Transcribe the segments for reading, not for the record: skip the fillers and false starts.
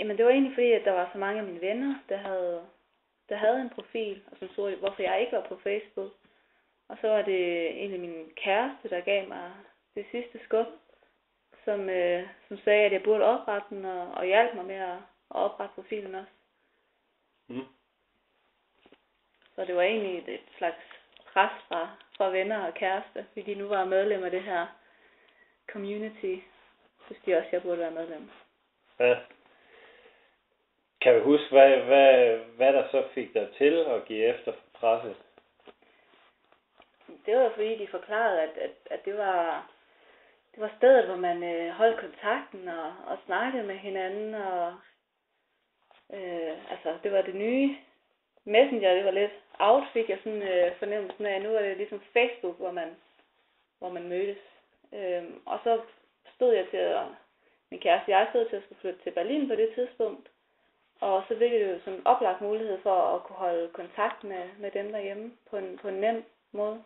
Jamen det var egentlig fordi, at der var så mange af mine venner, der havde en profil, og som så, hvorfor jeg ikke var på Facebook. Og så var det egentlig min kæreste, der gav mig det sidste skub, som sagde, at jeg burde oprette den, og hjalp mig med at oprette profilen også. Mm. Så det var egentlig et slags pres fra venner og kæreste, fordi de nu var medlem af det her community, synes de også, jeg burde være medlem. Ja. Kan du huske, hvad der så fik dig til at give efter for presset? Det var fordi, de forklarede, at det var stedet, hvor man holdt kontakten og snakkede med hinanden. Og altså, det var det nye Messenger, det var lidt out, fik jeg sådan fornemmelsen af. Nu er det ligesom Facebook, hvor man mødtes. Og så stod jeg til min kæreste, jeg stod til at skulle flytte til Berlin på det tidspunkt. Og så virkede det jo som en oplagt mulighed for at kunne holde kontakt med dem derhjemme på en nem måde.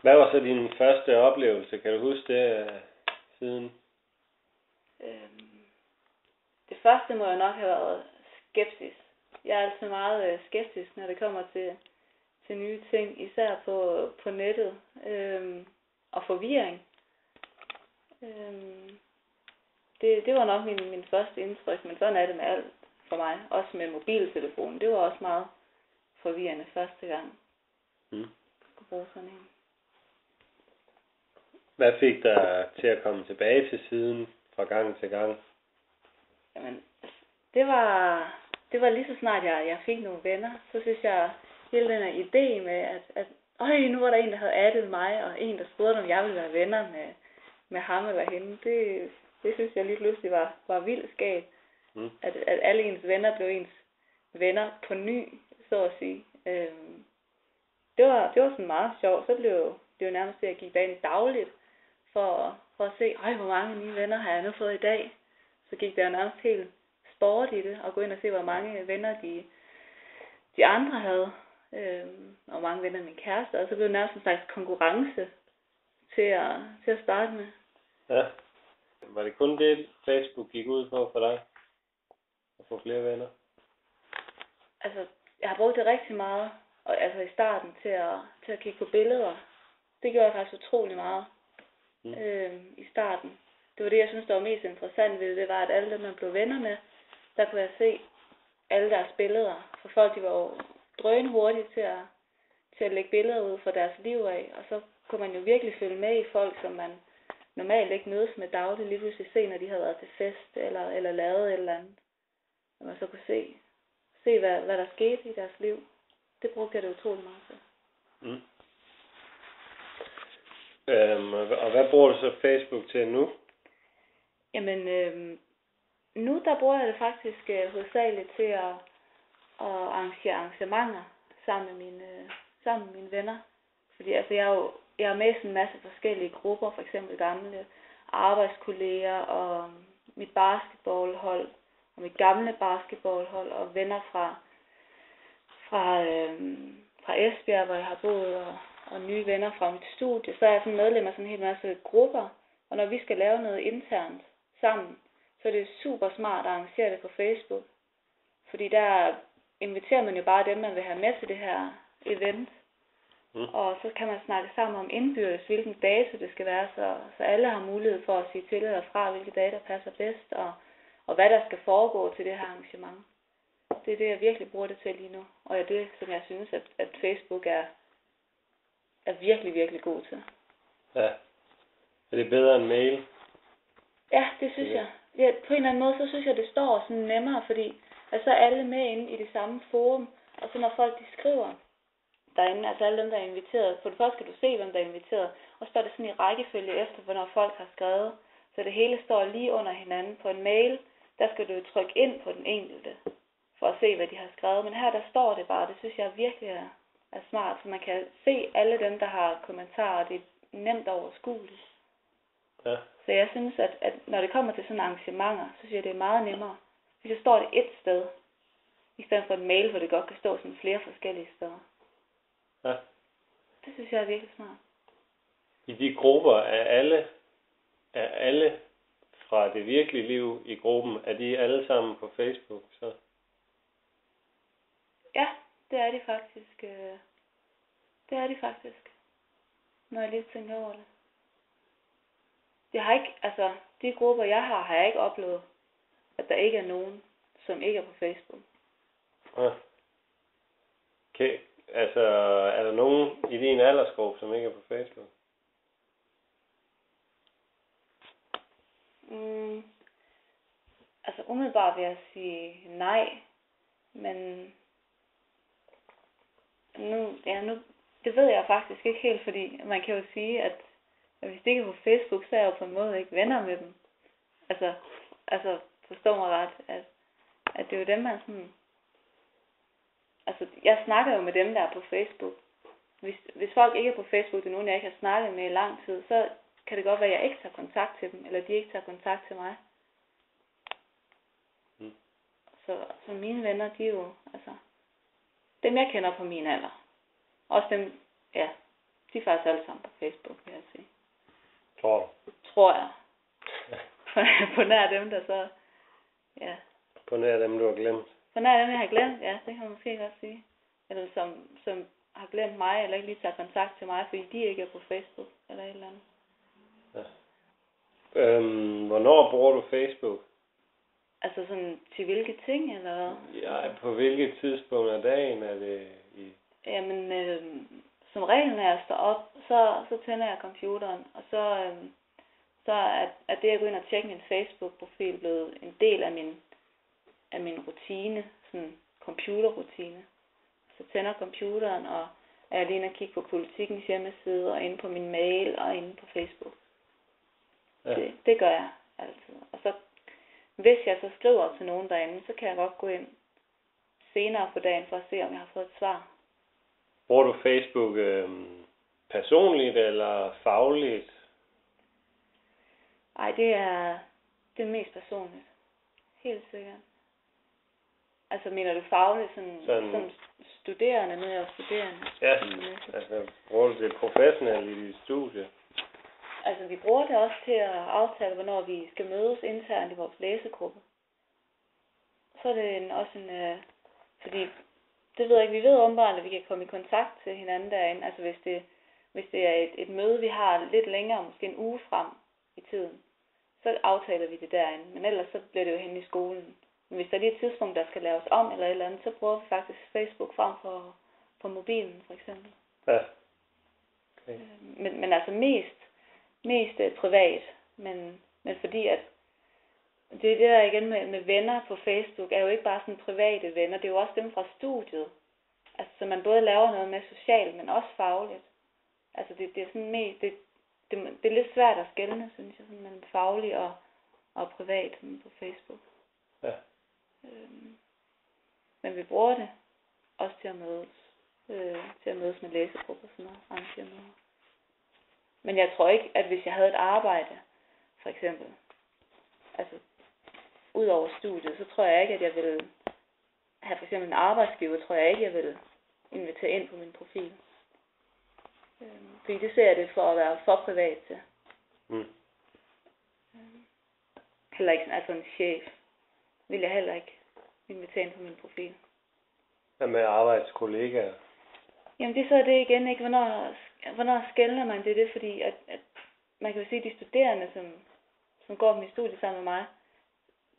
Hvad var så din første oplevelse? Kan du huske det siden? Det første må jo nok have været skepsis. Jeg er altid meget skeptisk, når det kommer til nye ting, især på nettet, og forvirring. Det var nok min første indtryk, men sådan er det med alt for mig. Også med mobiltelefonen. Det var også meget forvirrende første gang. Jeg skulle bruge sådan en. Hvad fik dig til at komme tilbage til siden fra gang til gang? Jamen, det var lige så snart jeg fik nogle venner, så synes jeg, hele den her idé med, at nu var der en, der havde addet mig, og en, der spurgte, om jeg ville være venner med ham eller hende. Det synes jeg lige pludselig var vildt skægt. At alle ens venner blev ens venner på ny, så at sige. Det var sådan meget sjovt. Så blev det jo nærmest det, at jeg gik derind dagligt, for at se, hvor mange nye venner har jeg nu fået i dag. Så gik der jo nærmest helt sport i det, og gå ind og se, hvor mange venner de andre havde. Og hvor mange venner min kæreste, og så blev det nærmest en slags konkurrence til at starte med. Ja. Var det kun det, Facebook gik ud på for dig? At få flere venner? Altså, jeg har brugt det rigtig meget, og altså i starten til at kigge på billeder. Det gjorde jeg faktisk utrolig meget i starten. Det var det, jeg synes, der var mest interessant ved det, var, at alle dem, man blev venner med, der kunne jeg se alle deres billeder. For folk, de var jo drønhurtige til at lægge billeder ud fra deres liv af, og så kunne man jo virkelig følge med i folk, som man normalt ikke mødes med dagligt, lige pludselig se, når de havde været til fest, eller lavet et eller andet. Og man så kunne se hvad der skete i deres liv. Det brugte jeg det utrolig meget til. Og hvad bruger du så Facebook til nu? Jamen, nu der bruger jeg det faktisk hovedsageligt til at arrangere arrangementer sammen med mine venner. Fordi altså, jeg er med i sådan en masse forskellige grupper, for eksempel gamle arbejdskolleger og mit basketballhold, og mit gamle basketballhold, og venner fra Esbjerg, hvor jeg har boet, og nye venner fra mit studie. Så er jeg sådan medlem af sådan en hel masse grupper, og når vi skal lave noget internt sammen, så er det super smart at arrangere det på Facebook. Fordi der inviterer man jo bare dem, man vil have med til det her event. Og så kan man snakke sammen om indbyrdes, hvilken dato det skal være, så alle har mulighed for at sige til eller fra, hvilke dage der passer bedst, og hvad der skal foregå til det her arrangement. Det er det, jeg virkelig bruger det til lige nu. Og det er det, som jeg synes, at Facebook er virkelig, virkelig god til. Ja. Er det bedre end mail? Ja, det synes jeg. Ja, på en eller anden måde, så synes jeg, det står sådan nemmere, fordi så er alle med inde i det samme forum, og så når folk de skriver derinde, altså alle dem, der er inviteret, for det første skal du se, hvem der er inviteret, og så står det sådan i rækkefølge efter, hvornår folk har skrevet, så det hele står lige under hinanden. På en mail, der skal du trykke ind på den enkelte, for at se, hvad de har skrevet, men her der står det bare, det synes jeg virkelig er smart, så man kan se alle dem, der har kommentarer, det er nemt overskueligt. Ja. Så jeg synes, at når det kommer til sådan arrangementer, så synes jeg, det er meget nemmere, hvis det står det et sted, i stedet for en mail, hvor det godt kan stå sådan flere forskellige steder. Ja. Det synes jeg er virkelig smart. I de grupper er alle fra det virkelige liv i gruppen, er de alle sammen på Facebook, så? Ja, det er de faktisk. Det er de faktisk. Når jeg lige tænker over det. Jeg har ikke, altså, de grupper jeg har jeg ikke oplevet, at der ikke er nogen, som ikke er på Facebook. Ja. Okay. Altså, er der nogen i din aldersgruppe, som ikke er på Facebook? Altså umiddelbart vil jeg sige nej, men nu, det ved jeg faktisk ikke helt, fordi man kan jo sige, at hvis de ikke er på Facebook, så er jeg jo på en måde ikke venner med dem. Altså forstår mig ret, at det er jo dem, man sådan... Altså, jeg snakker jo med dem, der er på Facebook. Hvis folk ikke er på Facebook, det er nogen, jeg ikke har snakket med i lang tid, så kan det godt være, at jeg ikke tager kontakt til dem, eller de ikke tager kontakt til mig. Så mine venner, de er jo, altså, dem jeg kender på min alder. Også dem, ja, de er faktisk alle sammen på Facebook, vil jeg sige. Tror jeg. På nær dem, der så, ja. På nær dem, du har glemt. På nær dem, jeg har glemt, ja, det kan man måske godt sige. Eller som har glemt mig, eller ikke lige tager kontakt til mig, fordi de ikke er på Facebook, eller et eller andet. Ja. Hvornår bruger du Facebook? Altså sådan til hvilke ting, eller hvad? Ja, på hvilket tidspunkt af dagen er det i? Jamen, som regel, når jeg står op, så tænder jeg computeren, og så er det at gå ind og tjekke min Facebook-profil blevet en del af min rutine, sådan computerrutine. Så tænder computeren, og er jeg lige inde og kigge på Politikens hjemmeside, og inde på min mail, og inde på Facebook. Ja. Det gør jeg altid. Og så, hvis jeg så skriver til nogen derinde, så kan jeg godt gå ind senere på dagen, for at se, om jeg har fået et svar. Bruger du Facebook personligt, eller fagligt? Ej, det er mest personligt. Helt sikkert. Altså, mener du fagligt, sådan studerende, når jeg er studerende? Ja, altså, bruger du det professionelt i dit studie? Altså, vi bruger det også til at aftale, hvornår vi skal mødes internt i vores læsegruppe. Så er det også fordi, det ved jeg ikke, vi ved åbenbart, at vi kan komme i kontakt til hinanden derinde. Altså, hvis det er et møde, vi har lidt længere, måske en uge frem i tiden, så aftaler vi det derinde. Men ellers så bliver det jo henne i skolen. Men hvis der er lige et tidspunkt, der skal laves om eller et eller andet, så bruger vi faktisk Facebook frem for mobilen, for eksempel. Ja. Okay. Men altså mest privat. Men fordi at det der igen med venner på Facebook, er jo ikke bare sådan private venner, det er jo også dem fra studiet. Altså, så man både laver noget med socialt, men også fagligt. Altså, det er sådan det er lidt svært at skelne, synes jeg, sådan mellem faglig og privat på Facebook. Ja. Men vi bruger det også til at mødes med læsegrupper og sådan noget, arrangere noget. Men jeg tror ikke, at hvis jeg havde et arbejde, for eksempel, altså ud over studiet, så tror jeg ikke, at jeg ville have for eksempel en arbejdsgiver, tror jeg ikke, jeg ville invitere ind på min profil. Fordi det ser jeg det for at være for privat til. Heller ikke sådan, altså en chef vil jeg heller ikke invitere ind på min profil. Hvad med arbejdskollegaer? Jamen det er så det igen, ikke? Hvornår skelner man det? Det er fordi, at man kan jo sige, at de studerende, som går på min studie sammen med mig,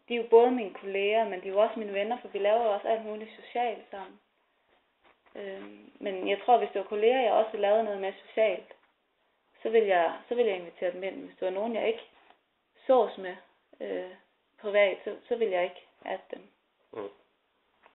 de er jo både mine kolleger, men de er jo også mine venner, for vi laver jo også alt muligt socialt sammen. Men jeg tror, hvis det var kolleger, jeg også ville lave noget mere socialt, så vil jeg invitere dem ind. Hvis det var nogen, jeg ikke sås med privat, så vil jeg ikke adde dem.